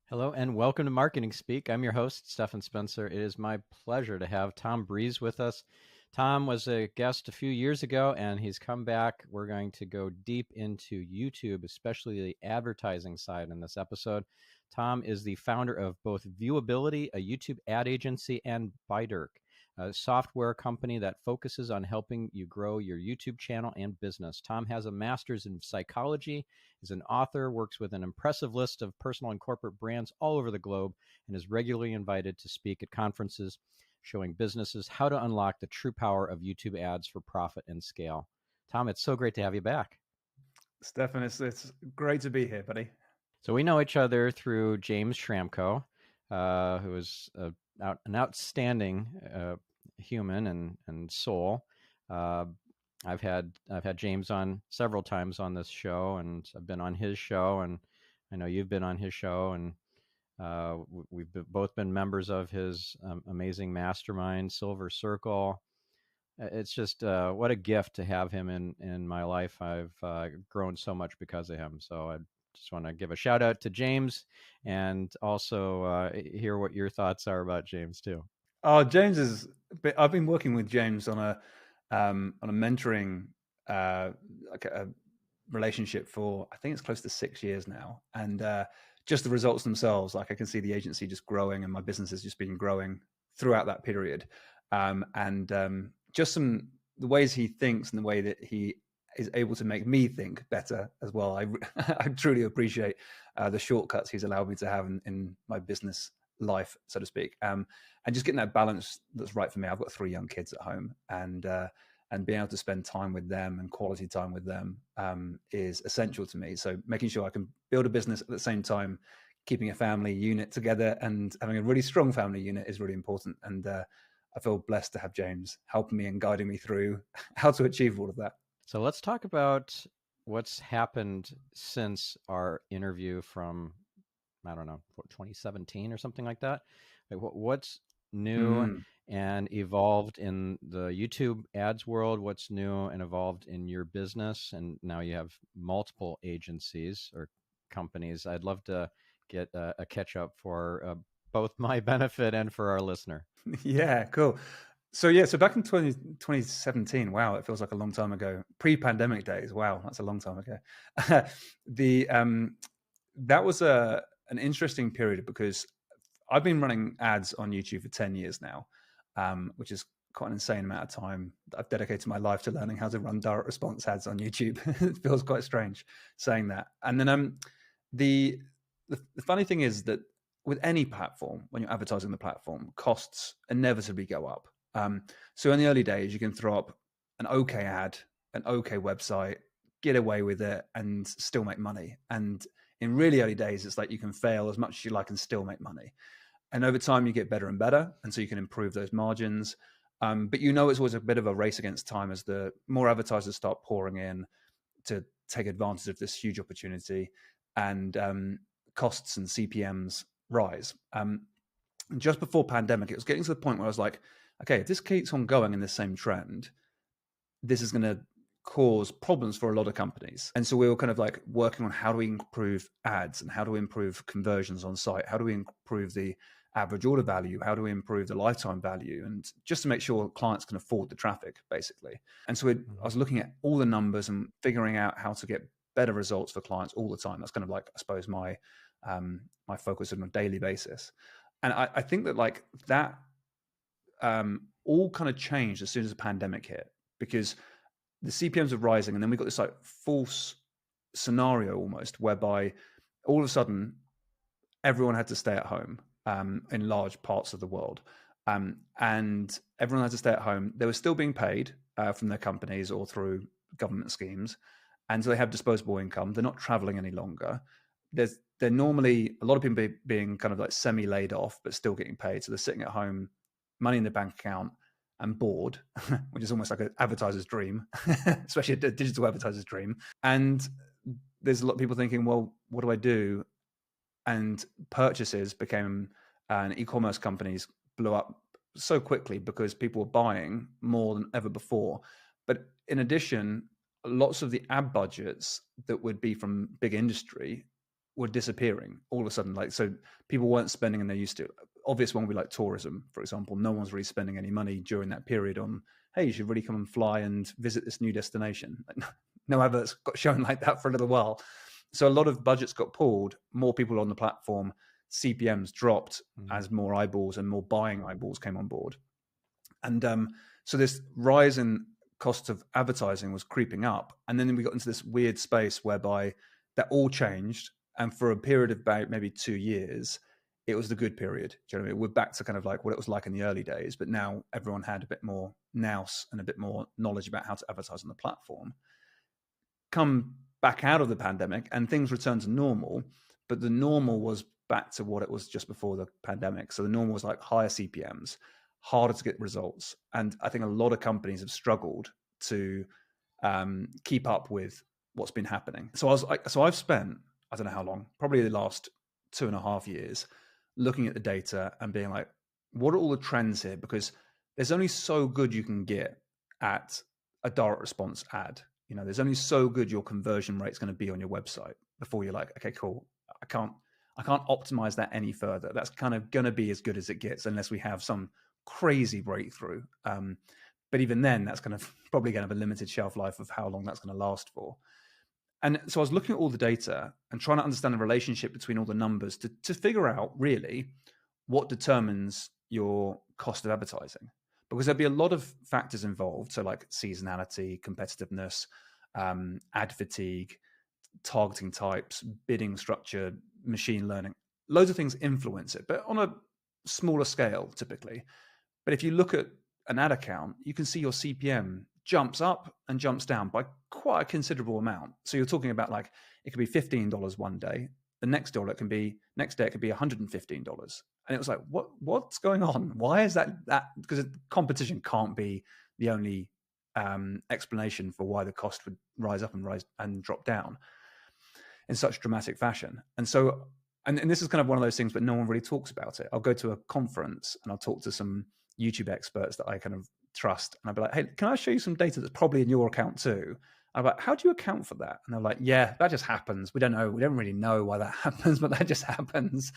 Hello and welcome to Marketing Speak. I'm your host, Stephan Spencer. It is my pleasure to have Tom Breeze with us. Tom was a guest a few years ago and he's come back. We're going to go deep into YouTube, especially the advertising side in this episode. Tom is the founder of both Viewability, a YouTube ad agency, and Bydirk, a software company that focuses on helping you grow your YouTube channel and business. Tom has a master's in psychology, is an author, works with an impressive list of personal and corporate brands all over the globe, and is regularly invited to speak at conferences showing businesses how to unlock the true power of YouTube ads for profit and scale. Tom, it's so great to have you back. Stefan, it's great to be here, buddy. So we know each other through James Schramko, who is an outstanding human and soul. Uh, I've had James on several times on this show, and I've been on his show, and I know you've been on his show, and we've both been members of his amazing mastermind, Silver Circle. It's just what a gift to have him in my life. I've grown so much because of him. So I just want to give a shout out to James, and also hear what your thoughts are about James too. Oh, James is. I've been working with James on a mentoring like a relationship for I think it's close to 6 years now, and just the results themselves. Like I can see the agency just growing, and my business has just been growing throughout that period. And just the ways he thinks and the way that he is able to make me think better as well. I truly appreciate the shortcuts he's allowed me to have in my business life, so to speak. And just getting that balance that's right for me. I've got 3 young kids at home, and being able to spend time with them and quality time with them is essential to me. So making sure I can build a business at the same time, keeping a family unit together and having a really strong family unit is really important. And I feel blessed to have James helping me and guiding me through how to achieve all of that. So let's talk about what's happened since our interview from, I don't know, 2017 or something like that. Like, what's new Mm. and evolved in the YouTube ads world? What's new and evolved in your business? And now you have multiple agencies or companies. I'd love to get a catch up for both my benefit and for our listener. Yeah, cool. So back in 2017, wow, it feels like a long time ago. Pre-pandemic days, wow, that's a long time ago. the That was an interesting period because I've been running ads on YouTube for 10 years now, which is quite an insane amount of time. I've dedicated my life to learning how to run direct response ads on YouTube. It feels quite strange saying that. And then the the funny thing is that with any platform, when you're advertising the platform, costs inevitably go up. So in the early days, you can throw up an okay ad, an okay website, get away with it, and still make money. And in really early days, it's like you can fail as much as you like and still make money. And over time, you get better and better, and so you can improve those margins. But it's always a bit of a race against time as the more advertisers start pouring in to take advantage of this huge opportunity, and costs and CPMs rise. Just before pandemic, it was getting to the point where I was like, okay, if this keeps on going in the same trend, this is going to cause problems for a lot of companies. And so we were kind of like working on how do we improve ads and how do we improve conversions on site? How do we improve the average order value? How do we improve the lifetime value? And just to make sure clients can afford the traffic, basically. And so I was looking at all the numbers and figuring out how to get better results for clients all the time. That's kind of like, I suppose, my focus on a daily basis. And I think that like that all kind of changed as soon as the pandemic hit, because the CPMs are rising, and then we got this like false scenario almost whereby all of a sudden everyone had to stay at home in large parts of the world, and everyone had to stay at home. They were still being paid from their companies or through government schemes, and so they have disposable income. They're not traveling any longer. They're normally a lot of people being kind of like semi laid off, but still getting paid. So they're sitting at home, money in their bank account, and bored, which is almost like an advertiser's dream, especially a digital advertiser's dream. And there's a lot of people thinking, well, what do I do? And purchases became, and e-commerce companies blew up so quickly because people were buying more than ever before. But in addition, lots of the ad budgets that would be from big industry were disappearing all of a sudden. Like, so people weren't spending and they used to. Obvious one would be like tourism, for example. No one's really spending any money during that period on, hey, you should really come and fly and visit this new destination. No adverts got shown like that for a little while. So a lot of budgets got pulled, more people on the platform, CPMs dropped as more eyeballs and more buying eyeballs came on board. And so this rise in cost of advertising was creeping up. And then we got into this weird space whereby that all changed. And for a period of about maybe 2 years, it was the good period. Do you know what I mean? We're back to kind of like what it was like in the early days, but now everyone had a bit more nous and a bit more knowledge about how to advertise on the platform. Come back out of the pandemic and things returned to normal, but the normal was back to what it was just before the pandemic. So the normal was like higher CPMs, harder to get results. And I think a lot of companies have struggled to keep up with what's been happening. So I've spent, I don't know how long, probably the last 2.5 years, looking at the data and being like, what are all the trends here? Because there's only so good you can get at a direct response ad. You know, there's only so good your conversion rate's going to be on your website before you're like, okay, cool. I can't optimize that any further. That's kind of going to be as good as it gets unless we have some crazy breakthrough. But even then, that's kind of probably going to have a limited shelf life of how long that's going to last for. And so I was looking at all the data and trying to understand the relationship between all the numbers to figure out really what determines your cost of advertising. Because there'll be a lot of factors involved. So like seasonality, competitiveness, ad fatigue, targeting types, bidding structure, machine learning, loads of things influence it, but on a smaller scale typically. But if you look at an ad account, you can see your CPM jumps up and jumps down by quite a considerable amount. So you're talking about like, it could be $15 one day. The next day it could be $115. And it was like, what's going on? Why is that? Because competition can't be the only explanation for why the cost would rise up and drop down in such dramatic fashion. And so, and this is kind of one of those things, but no one really talks about it. I'll go to a conference and I'll talk to some YouTube experts that I kind of trust. And I'll be like, hey, can I show you some data that's probably in your account too? I'm like, how do you account for that? And they're like, yeah, that just happens. We don't know. We don't really know why that happens, but that just happens.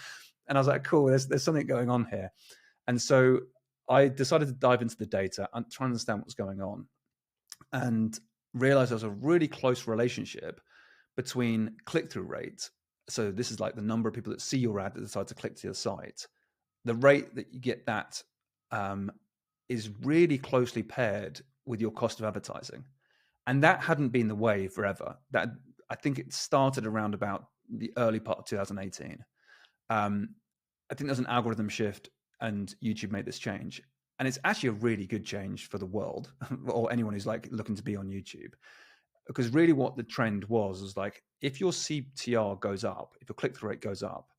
And I was like, cool, there's something going on here. And so I decided to dive into the data and try and understand what's going on and realized there was a really close relationship between click-through rate. So this is like the number of people that see your ad that decide to click to your site. The rate that you get that is really closely paired with your cost of advertising. And that hadn't been the way forever. That, I think it started around about the early part of 2018. I think there's an algorithm shift and YouTube made this change. And it's actually a really good change for the world or anyone who's like looking to be on YouTube. Because really what the trend was like, if your CTR goes up, if your click-through rate goes up,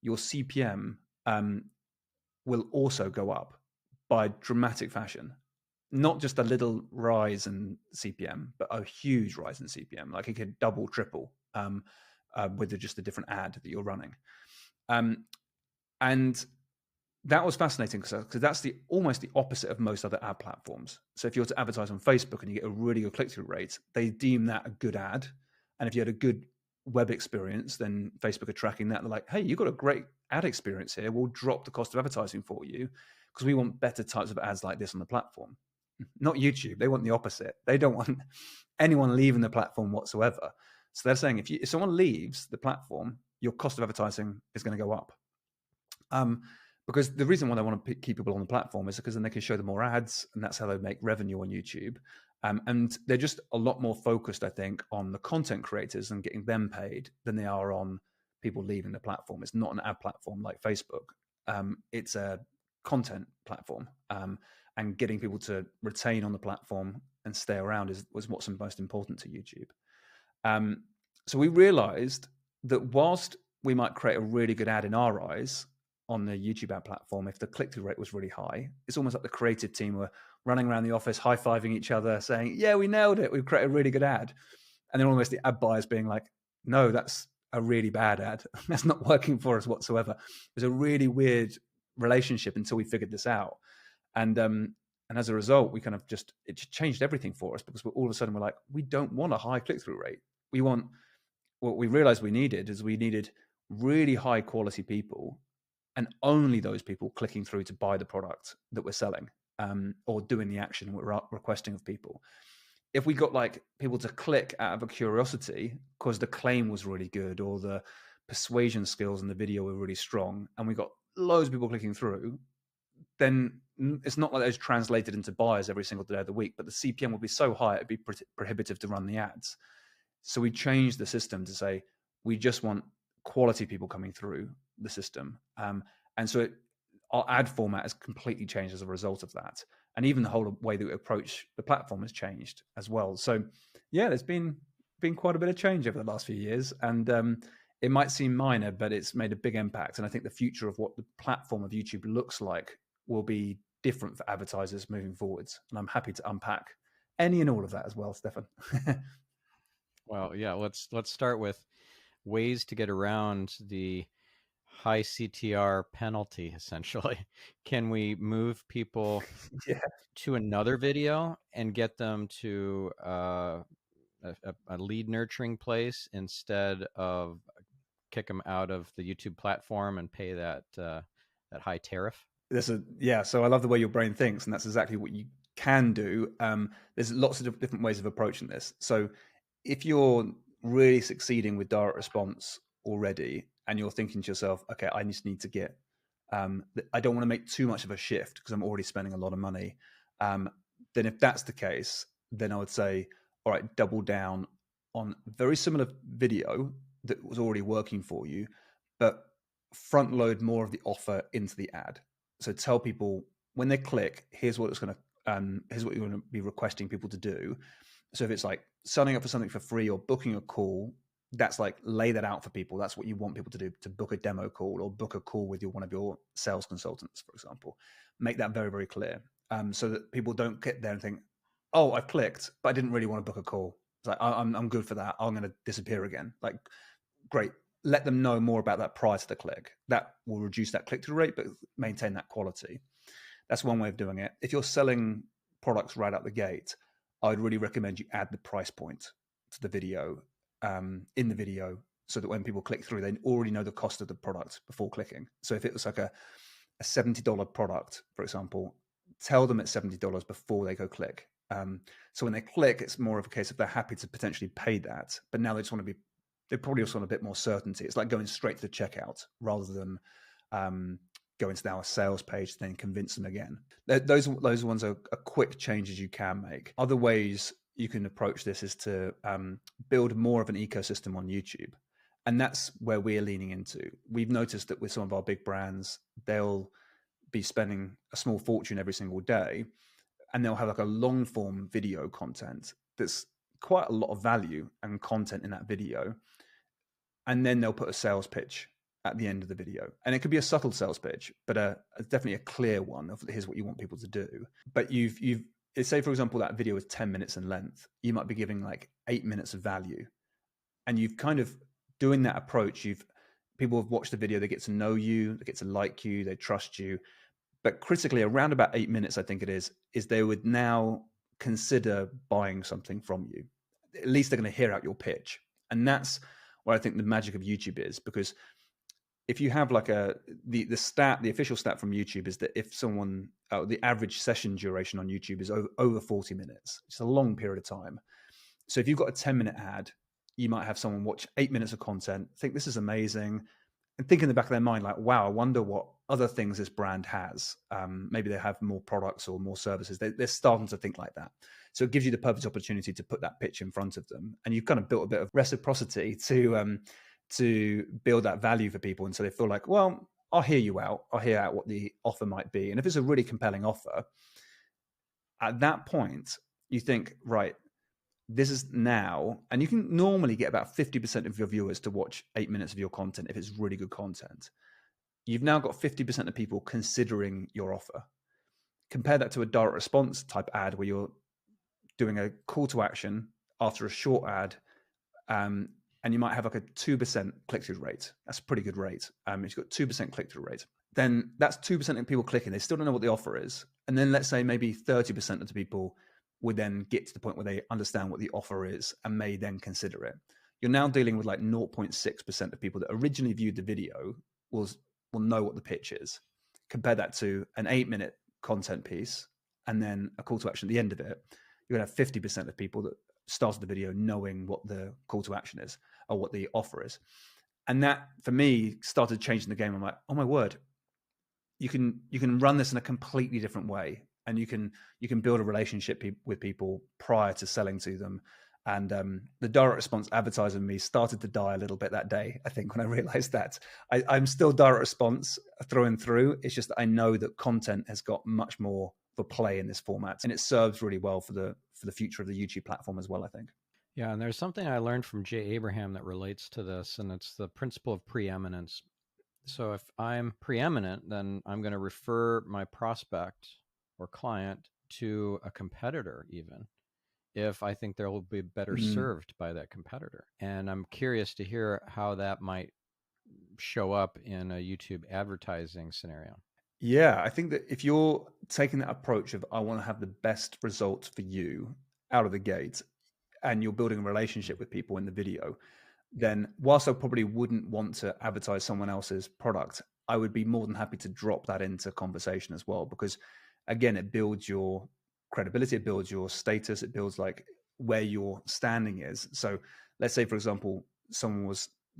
your CPM will also go up by dramatic fashion. Not just a little rise in CPM, but a huge rise in CPM. Like it could double, triple with just a different ad that you're running. And that was fascinating because that's almost the opposite of most other ad platforms. So if you were to advertise on Facebook and you get a really good click-through rate, they deem that a good ad. And if you had a good web experience, then Facebook are tracking that. They're like, hey, you've got a great ad experience here. We'll drop the cost of advertising for you because we want better types of ads like this on the platform. Not YouTube. They want the opposite. They don't want anyone leaving the platform whatsoever. So they're saying if someone leaves the platform, your cost of advertising is going to go up. Because the reason why they want to keep people on the platform is because then they can show them more ads, and that's how they make revenue on YouTube. And they're just a lot more focused, I think, on the content creators and getting them paid than they are on people leaving the platform. It's not an ad platform like Facebook. It's a content platform. And getting people to retain on the platform and stay around was what's most important to YouTube. So we realized that whilst we might create a really good ad in our eyes on the YouTube ad platform, if the click-through rate was really high, it's almost like the creative team were running around the office, high-fiving each other, saying, yeah, we nailed it. We've created a really good ad. And then almost the ad buyers being like, no, that's a really bad ad. That's not working for us whatsoever. It was a really weird relationship until we figured this out. And as a result, we kind of it changed everything for us because all of a sudden we're like, we don't want a high click-through rate. We want what we realized we needed really high quality people, and only those people clicking through to buy the product that we're selling, or doing the action we're requesting of people. If we got like people to click out of a curiosity because the claim was really good or the persuasion skills in the video were really strong, and we got loads of people clicking through, then it's not like those translated into buyers every single day of the week, but the CPM would be so high it'd be prohibitive to run the ads. So we changed the system to say we just want quality people coming through the system, and so our ad format has completely changed as a result of that, and even the whole way that we approach the platform has changed as well. So yeah, there's been quite a bit of change over the last few years, and it might seem minor, but it's made a big impact. And I think the future of what the platform of YouTube looks like will be different for advertisers moving forwards. And I'm happy to unpack any and all of that as well, Stephan. Well, yeah, let's start with ways to get around the high CTR penalty, essentially. Can we move people Yeah. to another video and get them to a lead nurturing place instead of kick them out of the YouTube platform and pay that high tariff? So I love the way your brain thinks, and that's exactly what you can do. There's lots of different ways of approaching this. So if you're really succeeding with direct response already, and you're thinking to yourself, okay, I just need to get, I don't want to make too much of a shift because I'm already spending a lot of money. Then if that's the case, then I would say, all right, double down on very similar video that was already working for you, but front load more of the offer into the ad. So tell people when they click, here's what here's what you're going to be requesting people to do. So if it's like signing up for something for free or booking a call, that's like lay that out for people. That's what you want people to do, to book a demo call or book a call with one of your sales consultants, for example. Make that very, very clear, so that people don't get there and think, oh, I've clicked, but I didn't really want to book a call. It's like, I'm good for that. I'm going to disappear again. Like, great. Let them know more about that prior to the click. That will reduce that click-through rate, but maintain that quality. That's one way of doing it. If you're selling products right out the gate, I'd really recommend you add the price point to the video, in the video, so that when people click through, they already know the cost of the product before clicking. So if it was like a $70 product, for example, tell them it's $70 before they go click. So when they click, it's more of a case of they're happy to potentially pay that, but now they probably just want a bit more certainty. It's like going straight to the checkout rather than go into our sales page, then convince them again. Those ones are quick changes you can make. Other ways you can approach this is to build more of an ecosystem on YouTube. And that's where we're leaning into. We've noticed that with some of our big brands, they'll be spending a small fortune every single day, and they'll have like a long form video content that's quite a lot of value and content in that video. And then they'll put a sales pitch at the end of the video. And it could be a subtle sales pitch, but definitely a clear one of here's what you want people to do. But you've say, for example, that video is 10 minutes in length. You might be giving like 8 minutes of value. And you've kind of doing that approach. People have watched the video, they get to know you, they get to like you, they trust you. But critically, around about 8 minutes, I think it is they would now consider buying something from you. At least they're going to hear out your pitch. And that's what I think the magic of YouTube is, because if you have like the official stat from YouTube is that if someone, the average session duration on YouTube is over 40 minutes. It's a long period of time. So if you've got a 10-minute ad, you might have someone watch 8 minutes of content, think this is amazing, and think in the back of their mind, like, wow, I wonder what other things this brand has. Maybe they have more products or more services. They're starting to think like that. So it gives you the perfect opportunity to put that pitch in front of them. And you've kind of built a bit of reciprocity to build that value for people. And so they feel like, well, I'll hear you out. I'll hear out what the offer might be. And if it's a really compelling offer, at that point, you think, right, this is now, and you can normally get about 50% of your viewers to watch 8 minutes of your content if it's really good content. You've now got 50% of people considering your offer. Compare that to a direct response type ad where you're doing a call to action after a short ad, and you might have like a 2% click-through rate. That's a pretty good rate. If you've got 2% click-through rate, then that's 2% of people clicking. They still don't know what the offer is. And then let's say maybe 30% of the people would then get to the point where they understand what the offer is and may then consider it. you're now dealing with like 0.6% of people that originally viewed the video will know what the pitch is. Compare that to an 8-minute content piece and then a call to action at the end of it. You're going to have 50% of people that started the video knowing what the call to action is or what the offer is. And that, for me, started changing the game. I'm like, oh my word, you can run this in a completely different way, and you can build a relationship with people prior to selling to them. And the direct response advertiser in me started to die a little bit that day, I think, when I realized that. I'm still direct response through and through. It's just that I know that content has got much more for play in this format, and it serves really well for the future of the YouTube platform as well, I think. Yeah, and there's something I learned from Jay Abraham that relates to this, and it's the principle of preeminence. So if I'm preeminent, then I'm going to refer my prospect or client to a competitor, even if I think they'll be better served by that competitor. And I'm curious to hear how that might show up in a YouTube advertising scenario. Yeah, I think that if you're taking that approach of I want to have the best result for you out of the gate, and you're building a relationship with people in the video, then whilst I probably wouldn't want to advertise someone else's product, I would be more than happy to drop that into conversation as well, because again, it builds your credibility, it builds your status, it builds like where your standing is. So let's say, for example,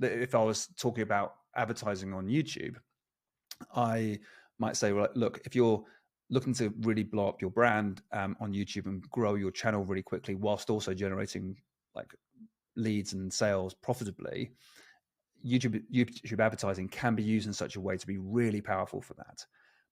if I was talking about advertising on YouTube, I might say, well, look, if you're looking to really blow up your brand on YouTube and grow your channel really quickly whilst also generating like leads and sales profitably, YouTube advertising can be used in such a way to be really powerful for that.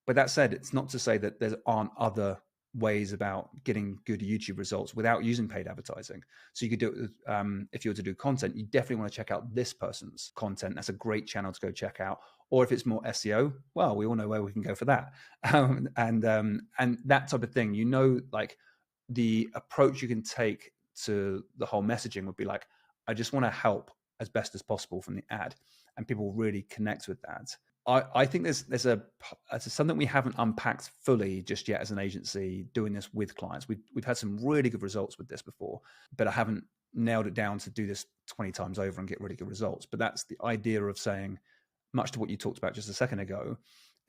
But that said, it's not to say that there aren't other ways about getting good YouTube results without using paid advertising. So you could do it if you were to do content, you definitely want to check out this person's content. That's a great channel to go check out. Or if it's more SEO, well, we all know where we can go for that. And that type of thing, like the approach you can take to the whole messaging would be like, I just want to help as best as possible from the ad, and people really connect with that. I think there's something we haven't unpacked fully just yet as an agency doing this with clients. We've had some really good results with this before, but I haven't nailed it down to do this 20 times over and get really good results. But that's the idea of saying, much to what you talked about just a second ago,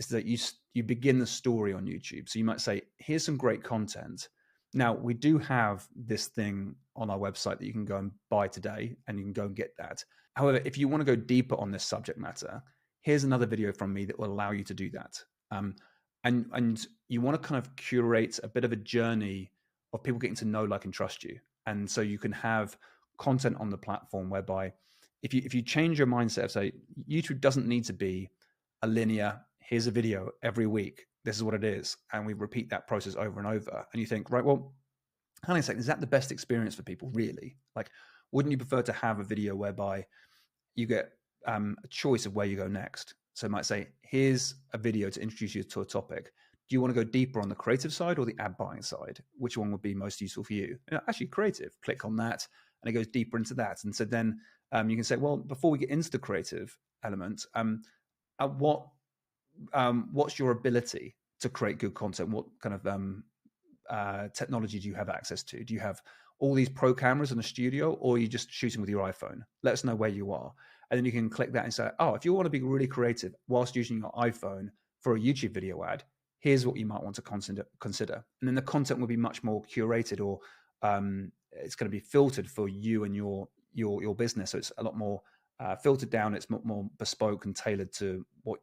is that you begin the story on YouTube. So you might say, here's some great content. Now, we do have this thing on our website that you can go and buy today, and you can go and get that. However, if you want to go deeper on this subject matter, here's another video from me that will allow you to do that. And you want to kind of curate a bit of a journey of people getting to know, like, and trust you. And so you can have content on the platform whereby if you change your mindset of, say, YouTube doesn't need to be a linear, here's a video every week, this is what it is, and we repeat that process over and over, and you think, right, well, hang on a second, is that the best experience for people, really? Like, wouldn't you prefer to have a video whereby you get a choice of where you go next? So it might say, here's a video to introduce you to a topic. Do you want to go deeper on the creative side or the ad buying side? Which one would be most useful for you? Actually, creative. Click on that, and it goes deeper into that. And so then you can say, well, before we get into the creative element, what's your ability to create good content? What kind of technology do you have access to? Do you have all these pro cameras in the studio, or are you just shooting with your iPhone? Let us know where you are. And then you can click that and say, oh, if you want to be really creative whilst using your iPhone for a YouTube video ad, here's what you might want to consider. And then the content will be much more curated, or it's going to be filtered for you and your business. So it's a lot more filtered down. It's more bespoke and tailored to what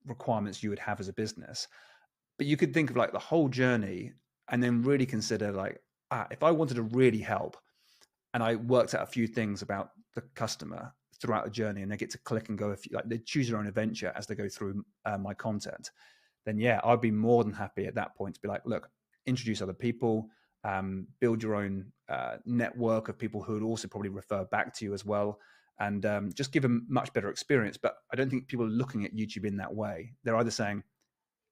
requirements you would have as a business. But you could think of like the whole journey, and then really consider like, if I wanted to really help, and I worked out a few things about the customer throughout the journey, and they get to click and go, like they choose their own adventure as they go through my content, then yeah, I'd be more than happy at that point to be like, look, introduce other people, build your own network of people who would also probably refer back to you as well, and just give a much better experience. But I don't think people are looking at YouTube in that way. They're either saying,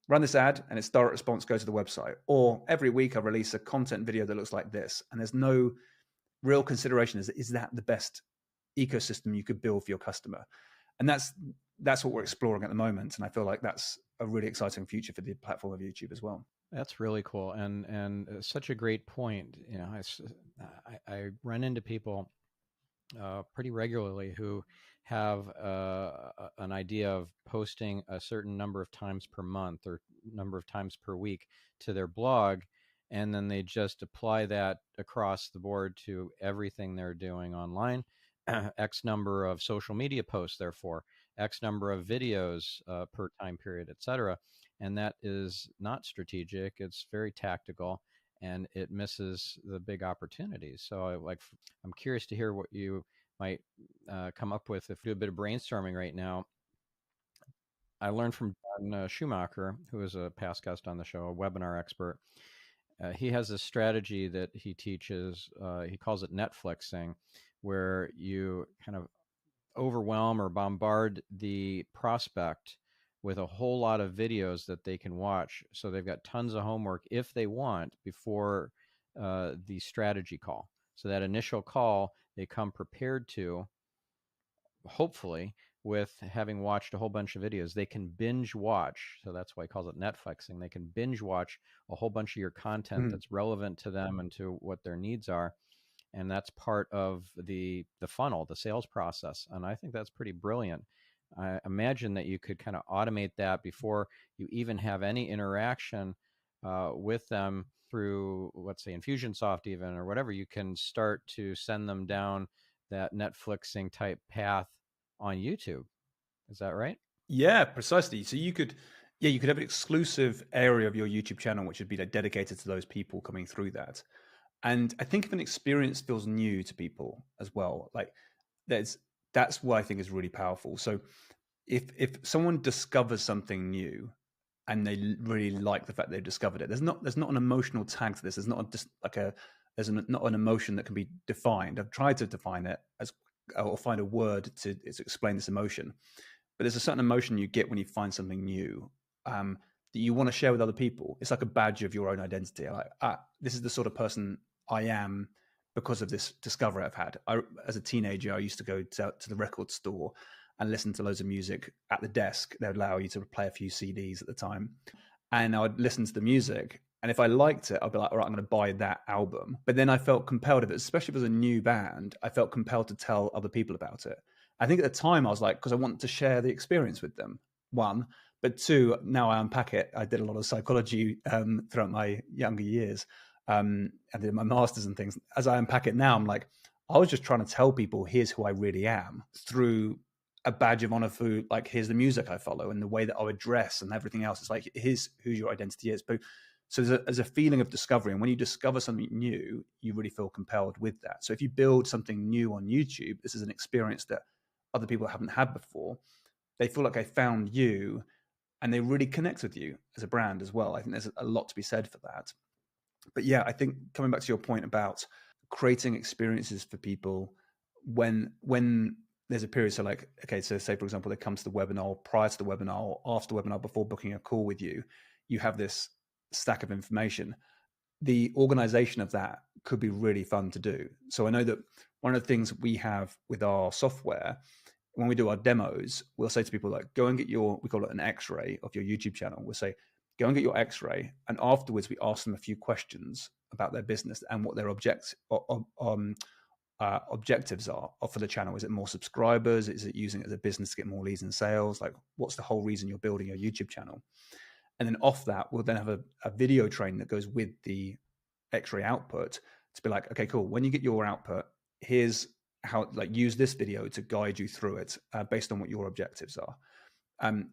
run this ad and its direct response, go to the website, or every week I release a content video that looks like this. And there's no real consideration. Is that the best ecosystem you could build for your customer? And that's what we're exploring at the moment. And I feel like that's a really exciting future for the platform of YouTube as well. That's really cool, and such a great point. You know, I run into people pretty regularly who have an idea of posting a certain number of times per month or number of times per week to their blog, and then they just apply that across the board to everything they're doing online. X number of social media posts, therefore, X number of videos per time period, etc. And that is not strategic. It's very tactical, and it misses the big opportunities. So, I'm curious to hear what you might come up with if we do a bit of brainstorming right now. I learned from John Schumacher, who is a past guest on the show, a webinar expert. He has a strategy that he teaches. He calls it Netflixing, where you kind of overwhelm or bombard the prospect with a whole lot of videos that they can watch. So they've got tons of homework if they want before the strategy call. So that initial call, they come prepared to, hopefully, with having watched a whole bunch of videos. They can binge watch. So that's why he calls it Netflixing. They can binge watch a whole bunch of your content that's relevant to them and to what their needs are. And that's part of the funnel, the sales process. And I think that's pretty brilliant. I imagine that you could kind of automate that before you even have any interaction with them through, let's say, Infusionsoft even, or whatever. You can start to send them down that Netflixing type path on YouTube. Is that right? Yeah, precisely. So you could have an exclusive area of your YouTube channel which would be like dedicated to those people coming through that. And I think if an experience feels new to people as well, like that's what I think is really powerful. So if someone discovers something new and they really like the fact they've discovered it, there's not an emotional tag to this. There's not just like not an emotion that can be defined. I've tried to define it as or find a word to explain this emotion, but there's a certain emotion you get when you find something new, that you want to share with other people. It's like a badge of your own identity. Like, this is the sort of person I am because of this discovery I've had. As a teenager, I used to go to the record store and listen to loads of music at the desk. They would allow you to play a few CDs at the time. And I would listen to the music. And if I liked it, I'd be like, all right, I'm going to buy that album. But then I felt compelled of it, especially if it was a new band, I felt compelled to tell other people about it. I think at the time I was like, because I wanted to share the experience with them, one. But two, now I unpack it. I did a lot of psychology throughout my younger years. I did my masters and things. As I unpack it now, I'm like, I was just trying to tell people, here's who I really am through a badge of honor for like, here's the music I follow and the way that I would dress and everything else. It's like, here's who your identity is. But so there's a feeling of discovery. And when you discover something new, you really feel compelled with that. So if you build something new on YouTube, this is an experience that other people haven't had before. They feel like they found you and they really connect with you as a brand as well. I think there's a lot to be said for that. But yeah, I think coming back to your point about creating experiences for people when there's a period, so like, okay, so say for example they come to the webinar, prior to the webinar or after the webinar, before booking a call with you, you have this stack of information. The organization of that could be really fun to do. So I know that one of the things we have with our software, when we do our demos, we'll say to people like, go and get we call it an x-ray of your YouTube channel. We'll say, go and get your x-ray. And afterwards we ask them a few questions about their business and what their objectives are for the channel. Is it more subscribers? Is it using it as a business to get more leads and sales? Like, what's the whole reason you're building your YouTube channel? And then off that, we'll then have a video training that goes with the x-ray output to be like, okay, cool. When you get your output, here's how, like, use this video to guide you through it based on what your objectives are.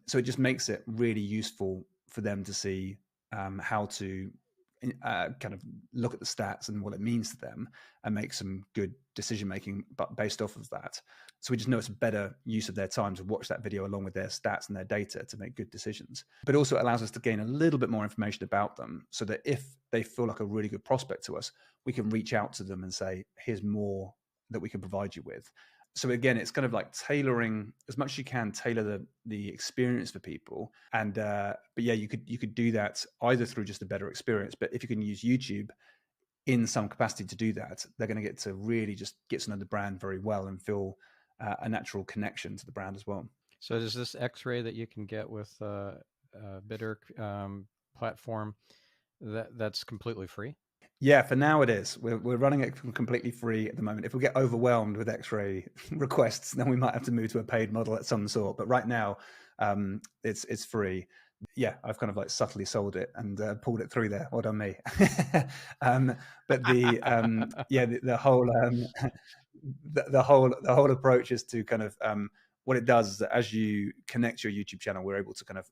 So it just makes it really useful for them to see how to kind of look at the stats and what it means to them and make some good decision making but based off of that. So we just know it's a better use of their time to watch that video along with their stats and their data to make good decisions. But also it allows us to gain a little bit more information about them so that if they feel like a really good prospect to us, we can reach out to them and say, here's more that we can provide you with. So again, it's kind of like tailoring as much as you can, tailor the experience for people. And but yeah, you could do that either through just a better experience, but if you can use YouTube in some capacity to do that, they're going to get to really just get to know the brand very well and feel a natural connection to the brand as well. So does this X-ray that you can get with Bidder platform, that's completely free? Yeah, for now it is. We're running it completely free at the moment. If we get overwhelmed with X-ray requests, then we might have to move to a paid model at some sort. But right now, it's free. Yeah, I've kind of like subtly sold it and pulled it through there. Well done, me. But the whole the whole approach is to kind of what it does is that as you connect your YouTube channel, we're able to kind of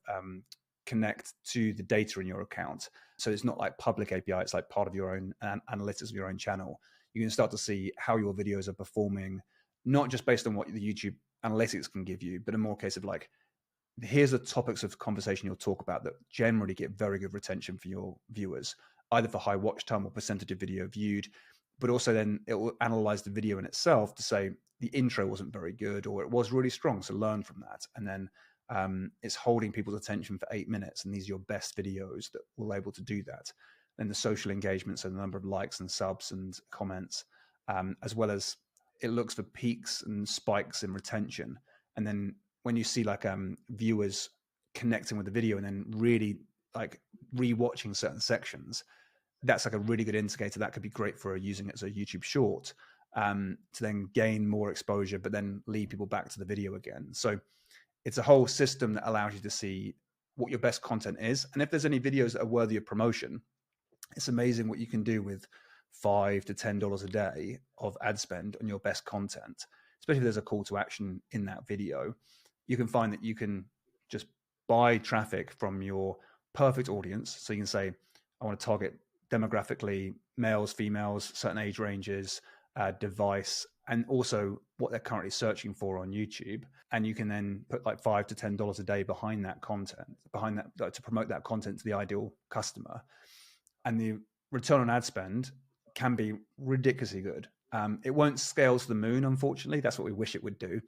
connect to the data in your account. So it's not like public API, it's like part of your own analytics of your own channel. You can start to see how your videos are performing, not just based on what the YouTube analytics can give you, but in more case of like, here's the topics of conversation you'll talk about that generally get very good retention for your viewers, either for high watch time or percentage of video viewed. But also then it will analyze the video in itself to say the intro wasn't very good or it was really strong. So learn from that. And then it's holding people's attention for 8 minutes. And these are your best videos that will able to do that. Then the social engagement, so the number of likes and subs and comments, as well as it looks for peaks and spikes in retention. And then when you see like viewers connecting with the video and then really like rewatching certain sections, that's like a really good indicator. That could be great for using it as a YouTube short to then gain more exposure, but then lead people back to the video again. So it's a whole system that allows you to see what your best content is. And if there's any videos that are worthy of promotion, it's amazing what you can do with $5 to $10 a day of ad spend on your best content, especially if there's a call to action in that video. You can find that you can just buy traffic from your perfect audience. So you can say, I want to target demographically males, females, certain age ranges, device, and also what they're currently searching for on YouTube. And you can then put like $5 to $10 a day behind that content, behind that to promote that content to the ideal customer. And the return on ad spend can be ridiculously good. It won't scale to the moon, unfortunately. That's what we wish it would do.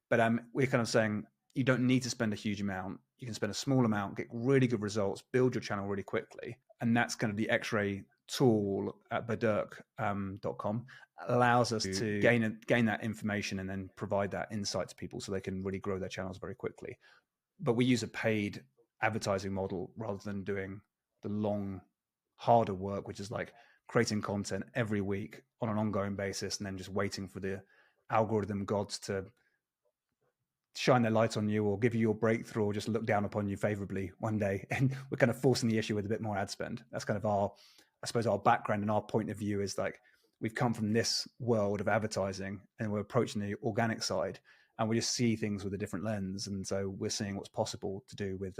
But we're kind of saying you don't need to spend a huge amount. You can spend a small amount, get really good results, build your channel really quickly. And that's kind of the X-ray tool at Badurk.com allows us to gain that information and then provide that insight to people so they can really grow their channels very quickly. But we use a paid advertising model rather than doing the long, harder work, which is like creating content every week on an ongoing basis and then just waiting for the algorithm gods to shine their light on you or give you your breakthrough or just look down upon you favorably one day. And we're kind of forcing the issue with a bit more ad spend. That's kind of our background and our point of view is like, we've come from this world of advertising and we're approaching the organic side and we just see things with a different lens. And so we're seeing what's possible to do with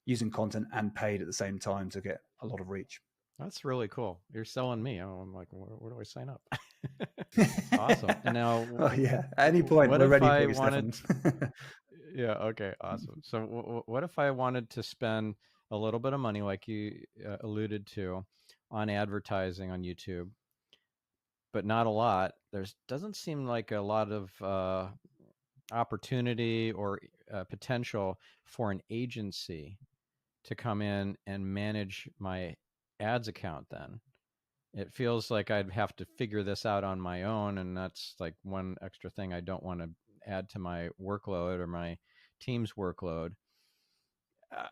using content and paid at the same time to get a lot of reach. That's really cool. You're selling me. I'm like, where do I sign up? Awesome. And now, oh yeah, at any point we're ready for you, Stephan. Yeah. Okay. Awesome. So, what if I wanted to spend a little bit of money, like you alluded to, on advertising on YouTube, but not a lot? Doesn't seem like a lot of opportunity or potential for an agency to come in and manage my ads account. Then it feels like I'd have to figure this out on my own, and that's like one extra thing I don't want to add to my workload or my team's workload.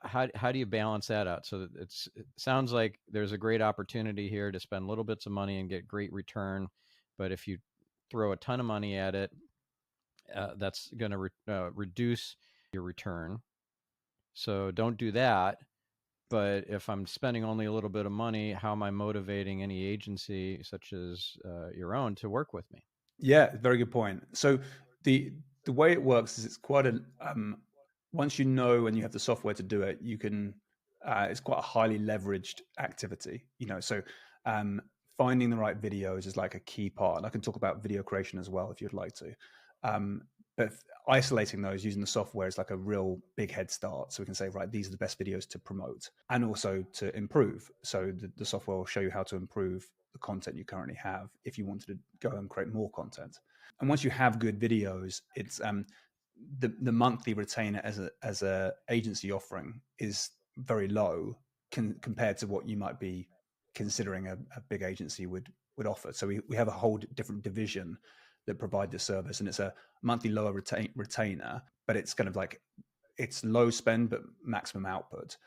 How do you balance that out? So it sounds like there's a great opportunity here to spend little bits of money and get great return, but if you throw a ton of money at it, that's going to reduce your return. So don't do that. But if I'm spending only a little bit of money, how am I motivating any agency such as your own to work with me? Yeah, very good point. So the way it works is it's quite a once you know and you have the software to do it, you can it's quite a highly leveraged activity. So finding the right videos is like a key part. And I can talk about video creation as well if you'd like to. But isolating those using the software is like a real big head start. So we can say, right, these are the best videos to promote and also to improve. So the software will show you how to improve the content you currently have if you wanted to go and create more content. And once you have good videos, it's the monthly retainer as a agency offering is very low compared to what you might be considering a big agency would offer. So we have a whole different division that provide this service, and it's a monthly lower retainer, but it's kind of like it's low spend but maximum output.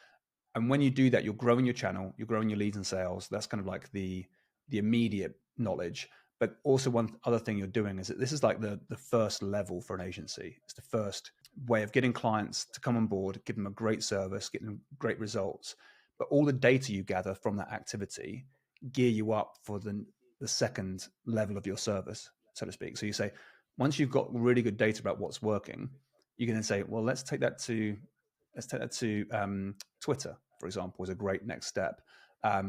And when you do that, you're growing your channel, you're growing your leads and sales. That's kind of like the the immediate knowledge. But also one other thing you're doing is that this is like the first level for an agency. It's the first way of getting clients to come on board, give them a great service, get them great results. But all the data you gather from that activity gear you up for the second level of your service, so to speak. So you say, once you've got really good data about what's working, you can then say, well, let's take that to Twitter, for example, is a great next step.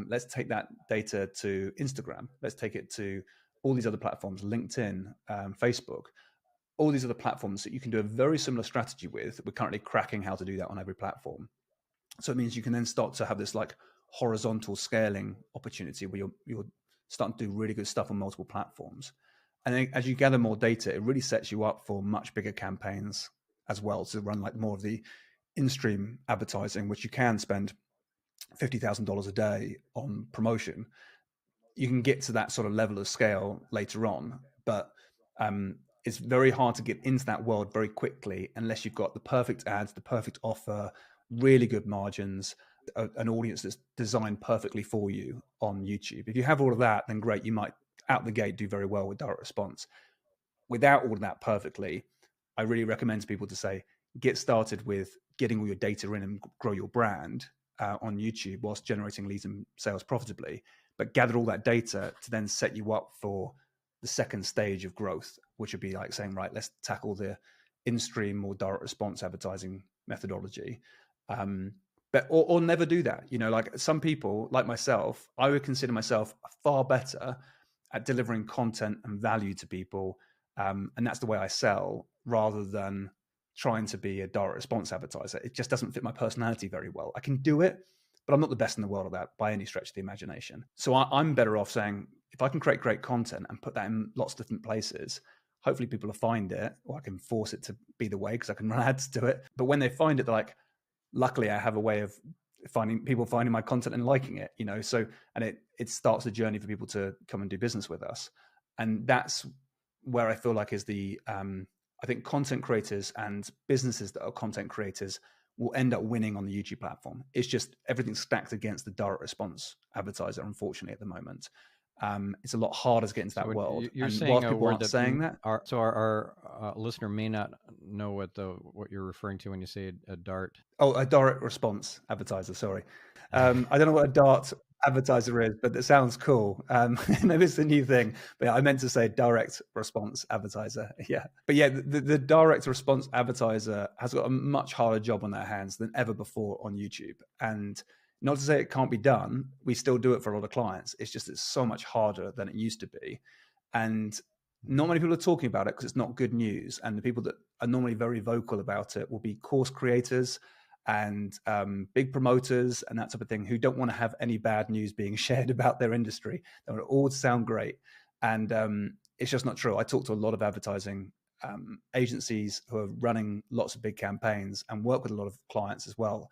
Let's take that data to Instagram. Let's take it to all these other platforms, LinkedIn, Facebook, all these other platforms that you can do a very similar strategy with. We're currently cracking how to do that on every platform. So it means you can then start to have this like horizontal scaling opportunity where you're starting to do really good stuff on multiple platforms. And then as you gather more data, it really sets you up for much bigger campaigns as well, to run like more of the in-stream advertising, which you can spend $50,000 a day on promotion. You can get to that sort of level of scale later on, but it's very hard to get into that world very quickly unless you've got the perfect ads, the perfect offer, really good margins, an audience that's designed perfectly for you on YouTube. If you have all of that, then great, you might out the gate do very well with direct response. Without all of that perfectly, I really recommend to people to say, get started with getting all your data in and grow your brand on YouTube whilst generating leads and sales profitably, but gather all that data to then set you up for the second stage of growth, which would be like saying, right, let's tackle the in-stream or direct response advertising methodology. But or never do that. You know, like some people, like myself, I would consider myself far better at delivering content and value to people, and that's the way I sell, rather than trying to be a direct response advertiser. It just doesn't fit my personality very well. I can do it, but I'm not the best in the world at that by any stretch of the imagination. So I'm better off saying, if I can create great content and put that in lots of different places, hopefully people will find it, or I can force it to be the way because I can run ads to it. But when they find it, they're like, luckily I have a way of finding my content and liking it, you know. So, and it starts a journey for people to come and do business with us. And that's where I feel like is the I think content creators and businesses that are content creators will end up winning on the YouTube platform. It's just everything's stacked against the direct response advertiser, unfortunately, at the moment. It's a lot harder to get into that world. You're and saying whilst a people word aren't that saying that, our listener may not know what you're referring to when you say a dart. Oh, a direct response advertiser. Sorry, I don't know what a dart advertiser is, but it sounds cool. Maybe it's a new thing. But yeah, I meant to say direct response advertiser. Yeah, but yeah, the direct response advertiser has got a much harder job on their hands than ever before on YouTube. And not to say it can't be done, we still do it for a lot of clients. It's just it's so much harder than it used to be, and not many people are talking about it because it's not good news. And the people that are normally very vocal about it will be course creators and big promoters and that type of thing, who don't want to have any bad news being shared about their industry. They want it all to sound great. And it's just not true. I talk to a lot of advertising agencies who are running lots of big campaigns and work with a lot of clients as well.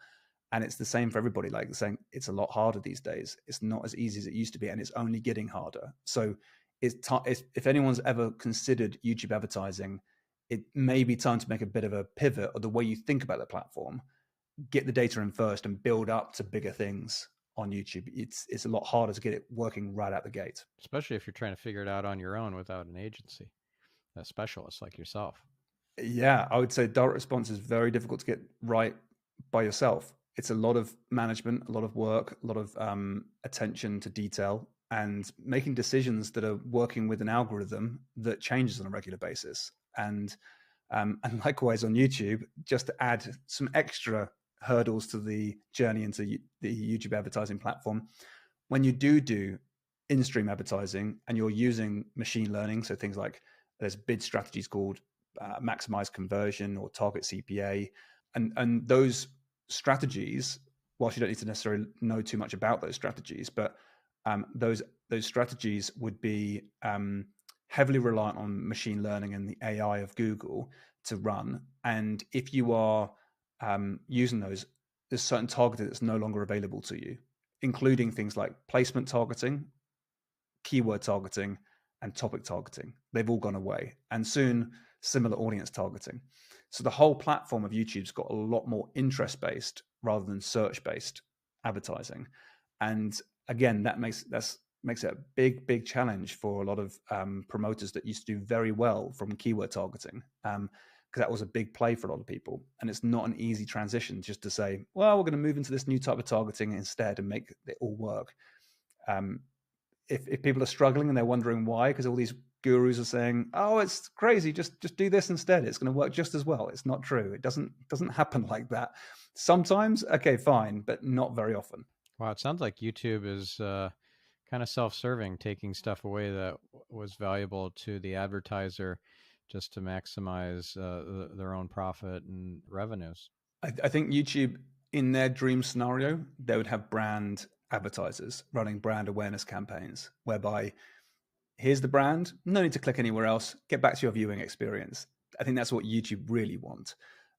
And it's the same for everybody, like saying it's a lot harder these days. It's not as easy as it used to be, and it's only getting harder. So if anyone's ever considered YouTube advertising, it may be time to make a bit of a pivot of the way you think about the platform. Get the data in first and build up to bigger things on YouTube. It's a lot harder to get it working right out the gate. Especially if you're trying to figure it out on your own without an agency, a specialist like yourself. Yeah, I would say direct response is very difficult to get right by yourself. It's a lot of management, a lot of work, a lot of attention to detail, and making decisions that are working with an algorithm that changes on a regular basis. And likewise on YouTube, just to add some extra hurdles to the journey into the YouTube advertising platform, when you do in-stream advertising and you're using machine learning, so things like there's bid strategies called maximize conversion or target CPA, and those strategies, whilst you don't need to necessarily know too much about those strategies, but those strategies would be heavily reliant on machine learning and the AI of Google to run. And if you are using those, there's certain targeting that's no longer available to you, including things like placement targeting, keyword targeting, and topic targeting. They've all gone away. And soon, similar audience targeting. So the whole platform of YouTube's got a lot more interest-based rather than search-based advertising. And again, that's makes it a big challenge for a lot of promoters that used to do very well from keyword targeting, because that was a big play for a lot of people. And it's not an easy transition just to say, well, we're going to move into this new type of targeting instead and make it all work. If people are struggling and they're wondering why, because all these gurus are saying, oh, it's crazy, just do this instead, it's going to work just as well. It's not true. It doesn't happen like that. Sometimes, okay, fine, but not very often. Wow, it sounds like YouTube is kind of self-serving, taking stuff away that was valuable to the advertiser just to maximize their own profit and revenues. I think YouTube, in their dream scenario, they would have brand advertisers running brand awareness campaigns whereby here's the brand, no need to click anywhere else, get back to your viewing experience. I think that's what YouTube really want.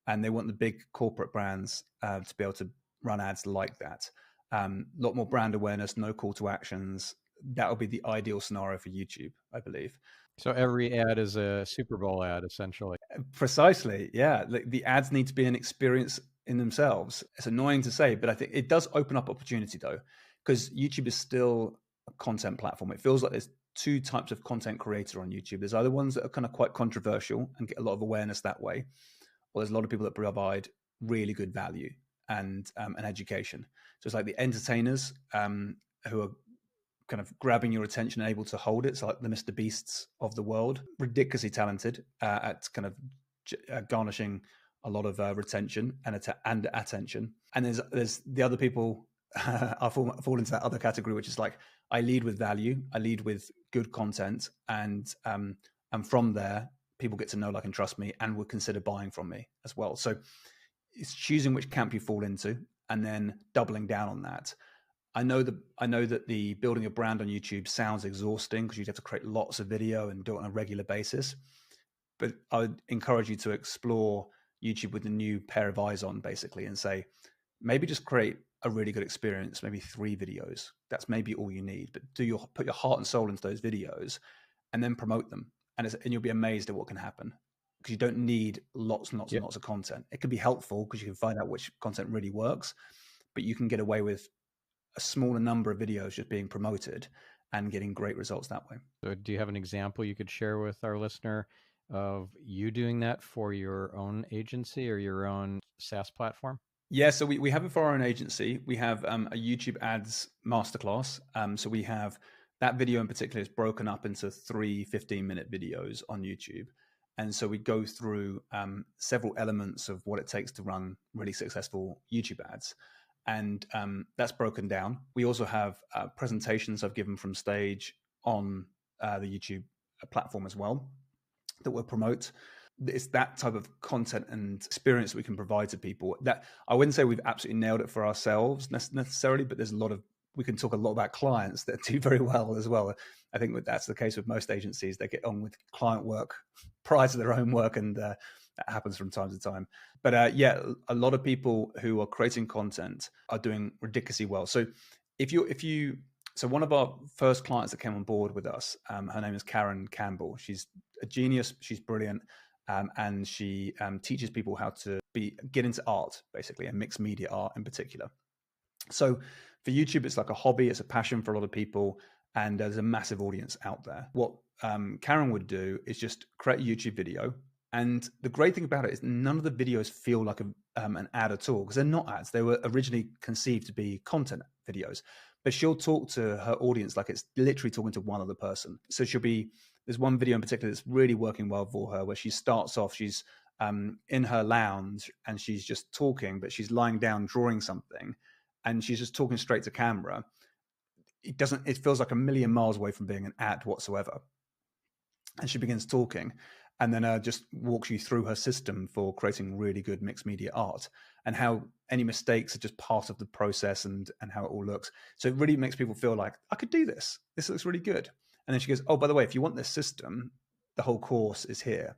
And they want the big corporate brands to be able to run ads like that. A lot more brand awareness, no call to actions. That would be the ideal scenario for YouTube, I believe. So every ad is a Super Bowl ad, essentially. Precisely, yeah. The ads need to be an experience in themselves. It's annoying to say, but I think it does open up opportunity, though, because YouTube is still a content platform. It feels like there's two types of content creator on YouTube. There's either ones that are kind of quite controversial and get a lot of awareness that way, or there's a lot of people that provide really good value and education. So it's like the entertainers who are kind of grabbing your attention and able to hold it. It's like the Mr. Beasts of the world, ridiculously talented at kind of garnishing a lot of retention and attention. And there's the other people I fall into that other category, which is like, I lead with value, I lead with good content, and from there, people get to know, like, and trust me, and would consider buying from me as well. So it's choosing which camp you fall into and then doubling down on that. I know that the building a brand on YouTube sounds exhausting because you'd have to create lots of video and do it on a regular basis. But I would encourage you to explore YouTube with a new pair of eyes on, basically, and say, maybe just create a really good experience, maybe 3 videos. That's maybe all you need, but put your heart and soul into those videos and then promote them. And you'll be amazed at what can happen, because you don't need lots and lots and lots of content. It can be helpful because you can find out which content really works, but you can get away with a smaller number of videos just being promoted and getting great results that way. So do you have an example you could share with our listener of you doing that for your own agency or your own SaaS platform? Yeah, so we have it for our own agency. We have a YouTube ads masterclass. So we have that video in particular is broken up into 3 15-minute videos on YouTube. And so we go through several elements of what it takes to run really successful YouTube ads. And that's broken down. We also have presentations I've given from stage on the YouTube platform as well that we'll promote. It's that type of content and experience that we can provide to people. That I wouldn't say we've absolutely nailed it for ourselves necessarily, but there's we can talk a lot about clients that do very well as well. I think that's the case with most agencies. They get on with client work prior to their own work, and that happens from time to time. But yeah, a lot of people who are creating content are doing ridiculously well. So so one of our first clients that came on board with us, her name is Karen Campbell. She's a genius. She's brilliant. And she teaches people how to get into art, basically, and mixed media art in particular. So for YouTube, it's like a hobby, it's a passion for a lot of people, and there's a massive audience out there. What Karen would do is just create a YouTube video. And the great thing about it is none of the videos feel like an ad at all, because they're not ads. They were originally conceived to be content videos. But she'll talk to her audience like it's literally talking to one other person. So there's one video in particular that's really working well for her, where she starts off, she's in her lounge and she's just talking, but she's lying down drawing something, and she's just talking straight to camera. It feels like a million miles away from being an ad whatsoever. And she begins talking, and then just walks you through her system for creating really good mixed media art, and how any mistakes are just part of the process, and how it all looks. So it really makes people feel like, I could do this. This looks really good. And then she goes, oh, by the way, if you want this system, the whole course is here.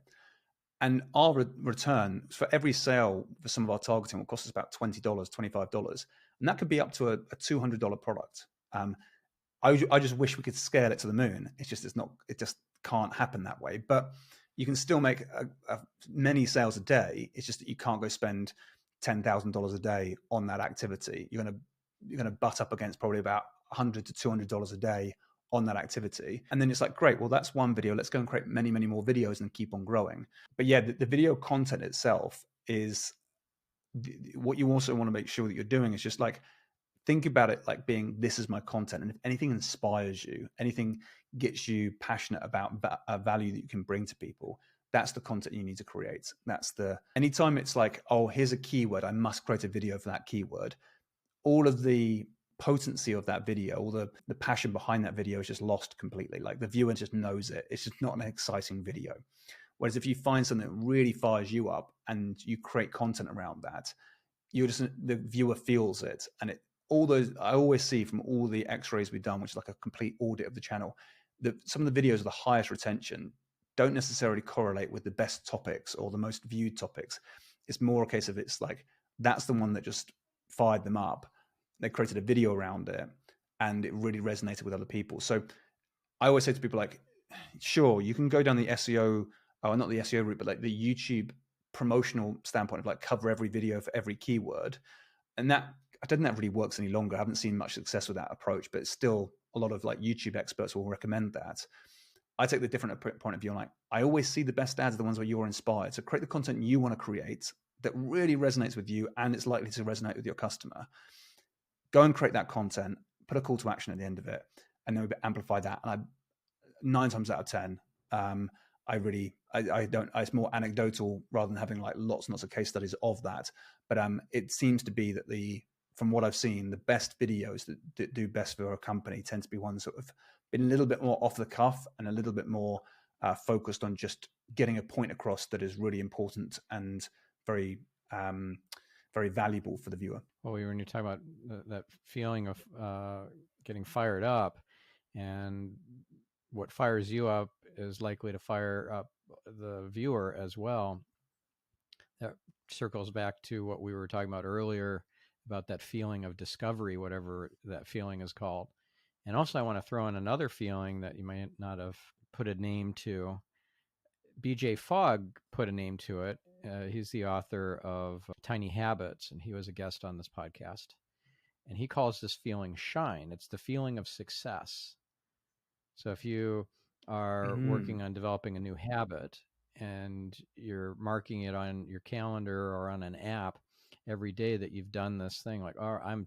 And our return for every sale for some of our targeting will cost us about $20, $25. And that could be up to a $200 product. I just wish we could scale it to the moon. It just can't happen that way. But you can still make many sales a day. It's just that you can't go spend $10,000 a day on that activity. You're going to butt up against probably about $100 to $200 a day on that activity. And then it's like, great, well, that's one video. Let's go and create many, many more videos and keep on growing. But yeah, the video content itself is what you also want to make sure that you're doing is just like, think about it like being, this is my content. And if anything inspires you, anything gets you passionate about a value that you can bring to people, that's the content you need to create. Anytime it's like, oh, here's a keyword, I must create a video for that keyword, all of the potency of that video, all the passion behind that video is just lost completely. Like the viewer just knows it. It's just not an exciting video. Whereas if you find something that really fires you up and you create content around that, the viewer feels it. And I always see from all the x-rays we've done, which is like a complete audit of the channel, that some of the videos with the highest retention don't necessarily correlate with the best topics or the most viewed topics. It's more a case of, it's like, that's the one that just fired them up. They created a video around it and it really resonated with other people. So I always say to people, like, sure, you can go down the SEO, or not the SEO route, but like the YouTube promotional standpoint of like cover every video for every keyword. And that, I don't think that really works any longer. I haven't seen much success with that approach, but still a lot of like YouTube experts will recommend that. I take the different point of view. Like, I always see the best ads are the ones where you're inspired. So create the content you want to create that really resonates with you and it's likely to resonate with your customer. Go and create that content, put a call to action at the end of it, and then we amplify that. And 9 times out of 10, I don't, it's more anecdotal rather than having like lots and lots of case studies of that. But it seems to be that from what I've seen, the best videos that do best for a company tend to be ones that have been a little bit more off the cuff and a little bit more focused on just getting a point across that is really important and very, very valuable for the viewer. Well, when you talk about that feeling of getting fired up, and what fires you up is likely to fire up the viewer as well. That circles back to what we were talking about earlier about that feeling of discovery, whatever that feeling is called. And also I want to throw in another feeling that you might not have put a name to. BJ Fogg put a name to it. He's the author of Tiny Habits, and he was a guest on this podcast. And he calls this feeling shine. It's the feeling of success. So if you are working on developing a new habit and you're marking it on your calendar or on an app every day that you've done this thing, like, oh, I'm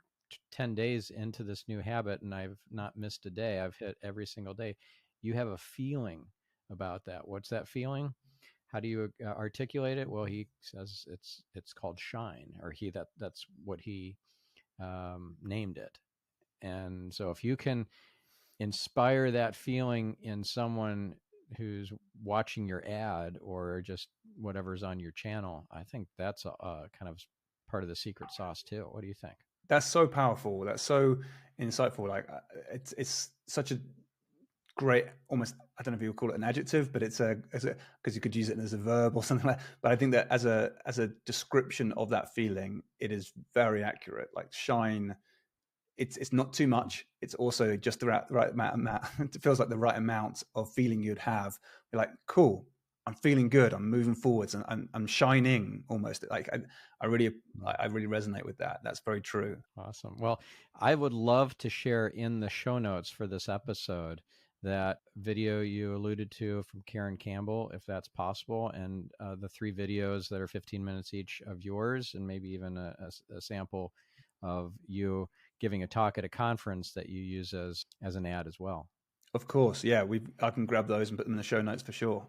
10 days into this new habit and I've not missed a day. I've hit every single day. You have a feeling about that. What's that feeling? How do you articulate it? Well, he says it's called shine, or that's what he named it. And so if you can inspire that feeling in someone who's watching your ad or just whatever's on your channel, I think that's a kind of part of the secret sauce too. What do you think? That's so powerful. That's so insightful. Like, it's such a great, almost, I don't know if you would call it an adjective, but it's because you could use it as a verb or something like that. But I think that as a description of that feeling, it is very accurate. Like, shine, it's not too much. It's also just the right amount. It feels like the right amount of feeling you'd have. You're like, cool, I'm feeling good. I'm moving forwards, and I'm shining almost. Like, I really resonate with that. That's very true. Awesome. Well, I would love to share in the show notes for this episode that video you alluded to from Karen Campbell, if that's possible, and the 3 videos that are 15 minutes each of yours, and maybe even a sample of you giving a talk at a conference that you use as an ad as well. Of course, yeah. I can grab those and put them in the show notes for sure.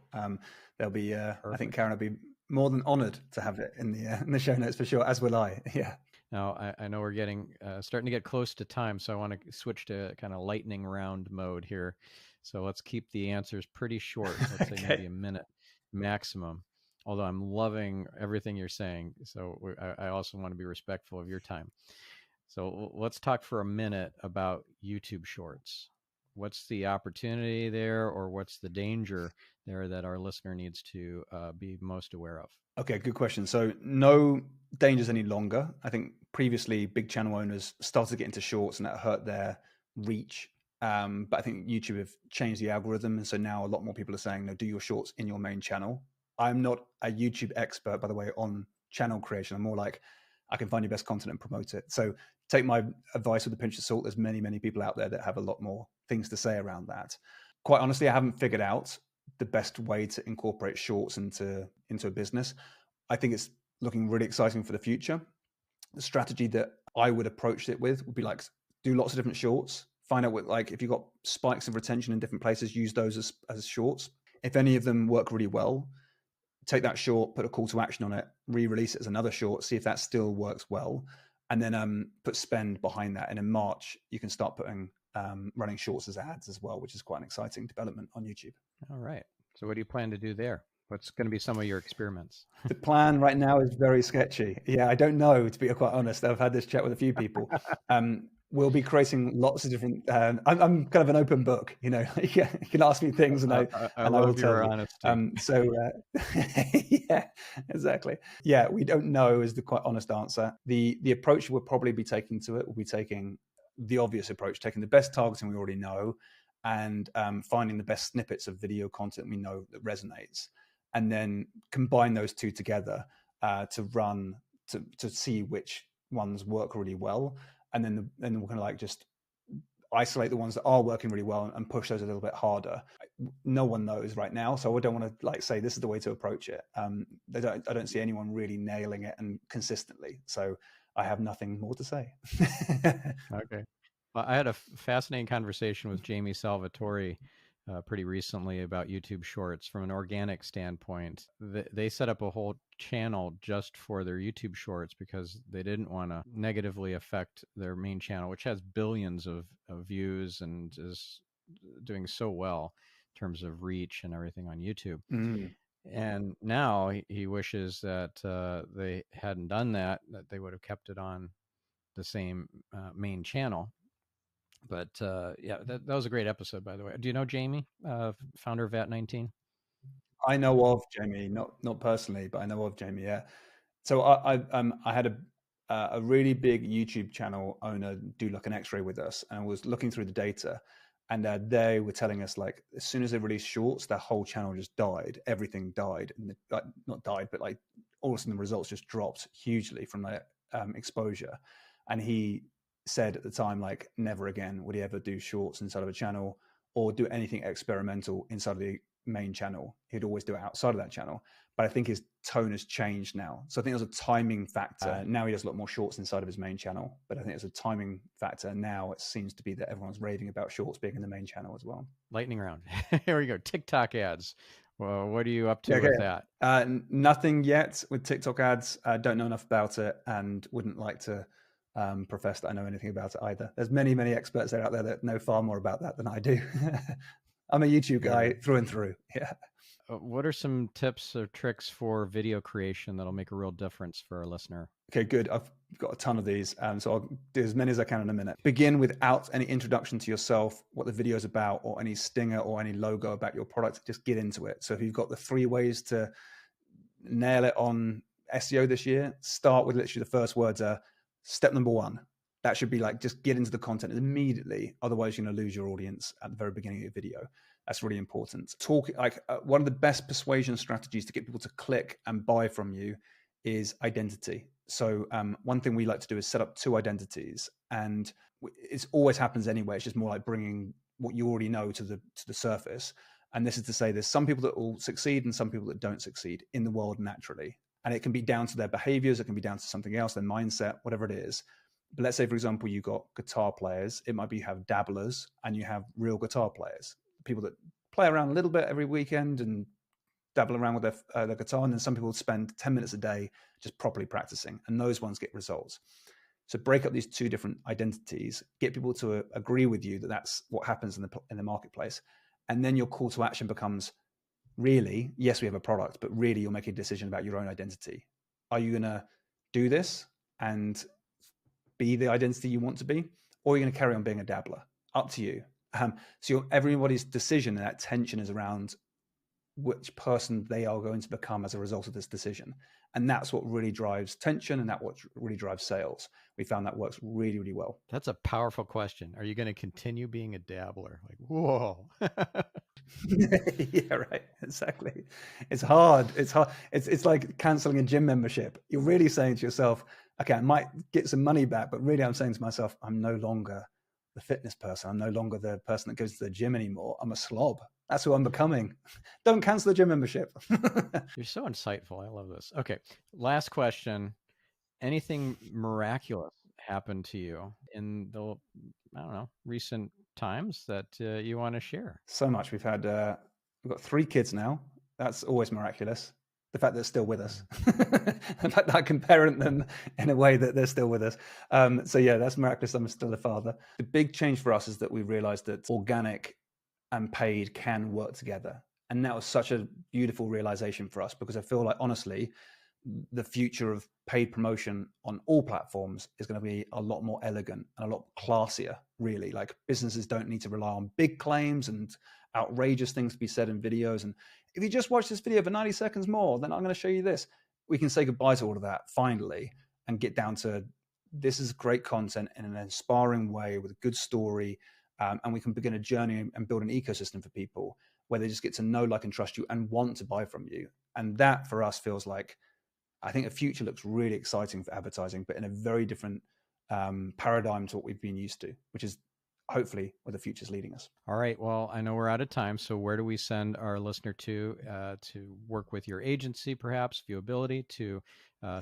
They'll be. I think Karen will be more than honored to have it in the show notes for sure. As will I. Yeah. Now I know we're getting starting to get close to time, so I want to switch to kind of lightning round mode here. So let's keep the answers pretty short. Let's say maybe a minute maximum. Although I'm loving everything you're saying, so I also want to be respectful of your time. So let's talk for a minute about YouTube Shorts. What's the opportunity there, or what's the danger there that our listener needs to be most aware of? Okay, good question. So no dangers any longer. I think previously big channel owners started to get into shorts and that hurt their reach. But I think YouTube have changed the algorithm. And so now a lot more people are saying, no, do your shorts in your main channel. I'm not a YouTube expert, by the way, on channel creation. I'm more like, I can find your best content and promote it. So take my advice with a pinch of salt. There's many people out there that have a lot more things to say around that. Quite honestly, I haven't figured out the best way to incorporate shorts into a business. I think it's looking really exciting for the future. The strategy that I would approach it with would be like, do lots of different shorts, find out what, like, if you've got spikes of retention in different places, use those as shorts. If any of them work really well, take that short, put a call to action on it, re-release it as another short, see if that still works well, and then put spend behind that. And in March, you can start putting running shorts as ads as well, which is quite an exciting development on YouTube. All right. So what do you plan to do there? What's going to be some of your experiments? The plan right now is very sketchy. Yeah, I don't know, to be quite honest. I've had this chat with a few people. We'll be creating lots of different. I'm kind of an open book, you know. You can ask me things, and I will tell you. Honesty. Yeah, exactly. Yeah, we don't know is the quite honest answer. The approach we'll probably be taking to it will be taking the obvious approach, taking the best targeting we already know, and finding the best snippets of video content we know that resonates, and then combine those two together to see which ones work really well. And then we're going to like just isolate the ones that are working really well and push those a little bit harder. No one knows right now, so I don't want to like say this is the way to approach it. I don't see anyone really nailing it and consistently. So I have nothing more to say. Okay. Well, I had a fascinating conversation with Jamie Salvatore pretty recently about YouTube Shorts from an organic standpoint. They set up a whole channel just for their YouTube Shorts because they didn't want to negatively affect their main channel, which has billions of views and is doing so well in terms of reach and everything on YouTube. And now he wishes that they hadn't done that they would have kept it on the same main channel. But yeah, that was a great episode, by the way. Do you know Jamie, founder of VAT19? I know of Jamie, not personally, but I know of Jamie. Yeah. So I had a really big YouTube channel owner do like an X-ray with us, and I was looking through the data, and they were telling us like as soon as they released shorts, their whole channel just died. Everything died, and like not died, but like all of a sudden the results just dropped hugely from that exposure. And he said at the time, like, never again would he ever do shorts inside of a channel or do anything experimental inside of the main channel. He'd always do it outside of that channel. But I think his tone has changed now. So I think there's a timing factor. Now he does a lot more shorts inside of his main channel. But I think there's a timing factor. Now it seems to be that everyone's raving about shorts being in the main channel as well. Lightning round. Here we go. TikTok ads. Well, what are you up to with that? Nothing yet with TikTok ads. I don't know enough about it and wouldn't like to profess that I know anything about it either. There's many experts out there that know far more about that than I do. I'm a YouTube guy through and through. Yeah. What are some tips or tricks for video creation that'll make a real difference for our listener? Okay, good. I've got a ton of these, so I'll do as many as I can in a minute. Begin without any introduction to yourself, what the video is about, or any stinger or any logo about your product. Just get into it. So if you've got the 3 ways to nail it on SEO this year, start with literally the first words are step number 1. That should be like, just get into the content immediately. Otherwise, you're going to lose your audience at the very beginning of your video. That's really important. One of the best persuasion strategies to get people to click and buy from you is identity. So one thing we like to do is set up 2 identities, and it always happens anyway. It's just more like bringing what you already know to the surface. And this is to say there's some people that will succeed and some people that don't succeed in the world naturally. And it can be down to their behaviors. It can be down to something else, their mindset, whatever it is. But let's say, for example, you got guitar players. It might be you have dabblers and you have real guitar players, people that play around a little bit every weekend and dabble around with their guitar. And then some people spend 10 minutes a day just properly practicing, and those ones get results. So break up these 2 different identities, get people to agree with you that that's what happens in the marketplace. And then your call to action becomes, really, yes, we have a product, but really you're making a decision about your own identity. Are you going to do this and be the identity you want to be, or are you going to carry on being a dabbler? Up to you. So everybody's decision and that tension is around which person they are going to become as a result of this decision. And that's what really drives tension, and that's what really drives sales. We found that works really, really well. That's a powerful question. Are you going to continue being a dabbler? Like, whoa. Yeah, right. Exactly. It's hard. It's hard. It's like canceling a gym membership. You're really saying to yourself, okay, I might get some money back, but really I'm saying to myself, I'm no longer the fitness person. I'm no longer the person that goes to the gym anymore. I'm a slob. That's who I'm becoming. Don't cancel the gym membership. You're so insightful. I love this. Okay, last question. Anything miraculous happened to you in the, I don't know, recent times that you want to share? So much. We've got 3 kids now. That's always miraculous. The fact that they're still with us. The fact that I can parent them in a way that they're still with us. So yeah, that's miraculous. I'm still a father. The big change for us is that we realized that organic and paid can work together. And that was such a beautiful realization for us, because I feel like, honestly, the future of paid promotion on all platforms is going to be a lot more elegant and a lot classier, really. Like, businesses don't need to rely on big claims and outrageous things to be said in videos. And if you just watch this video for 90 seconds more, then I'm going to show you this. We can say goodbye to all of that finally and get down to, this is great content in an inspiring way with a good story. And we can begin a journey and build an ecosystem for people where they just get to know, like, and trust you and want to buy from you. And that for us feels like, I think the future looks really exciting for advertising, but in a very different paradigm to what we've been used to, which is hopefully where the future's leading us. All right. Well, I know we're out of time. So where do we send our listener to work with your agency, perhaps, Viewability, to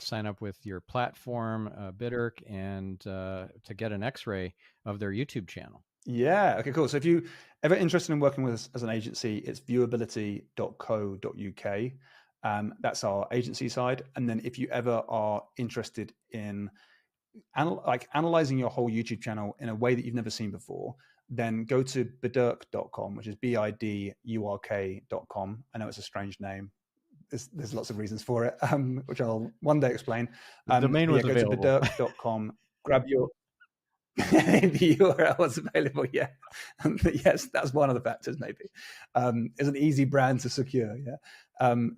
sign up with your platform, Bidirk, and to get an x-ray of their YouTube channel? Yeah. Okay, cool. So if you ever interested in working with us as an agency, it's viewability.co.uk. That's our agency side. And then if you ever are interested in analyzing your whole YouTube channel in a way that you've never seen before, then go to bidirk.com, which is BIDURK.com. I know it's a strange name. There's lots of reasons for it, which I'll one day explain. The domain was available. Go to bidirk.com, grab your the URL was available. Yeah. Yes, that's one of the factors, maybe. It's an easy brand to secure. Yeah.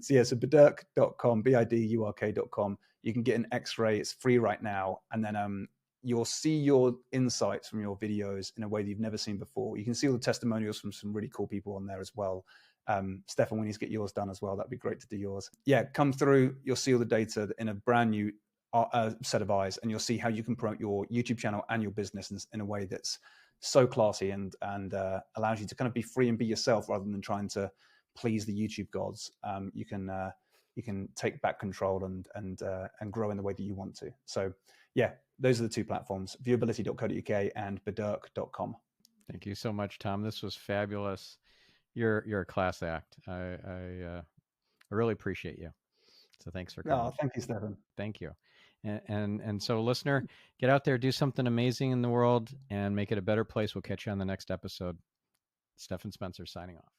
So bidirk.com, BIDURK.com. You can get an x-ray. It's free right now. And then you'll see your insights from your videos in a way that you've never seen before. You can see all the testimonials from some really cool people on there as well. Stephan, we need to get yours done as well. That'd be great to do yours. Yeah, come through. You'll see all the data in a brand new set of eyes, and you'll see how you can promote your YouTube channel and your business in a way that's so classy and allows you to kind of be free and be yourself rather than trying to please the YouTube gods. You can take back control and grow in the way that you want to. So yeah, those are the 2 platforms: viewability.co.uk and bidirk.com. Thank you so much, Tom. This was fabulous. You're a class act. I really appreciate you. So thanks for coming. Oh, thank you, Stephan. Thank you. And so, listener, get out there, do something amazing in the world, and make it a better place. We'll catch you on the next episode. Stephan Spencer signing off.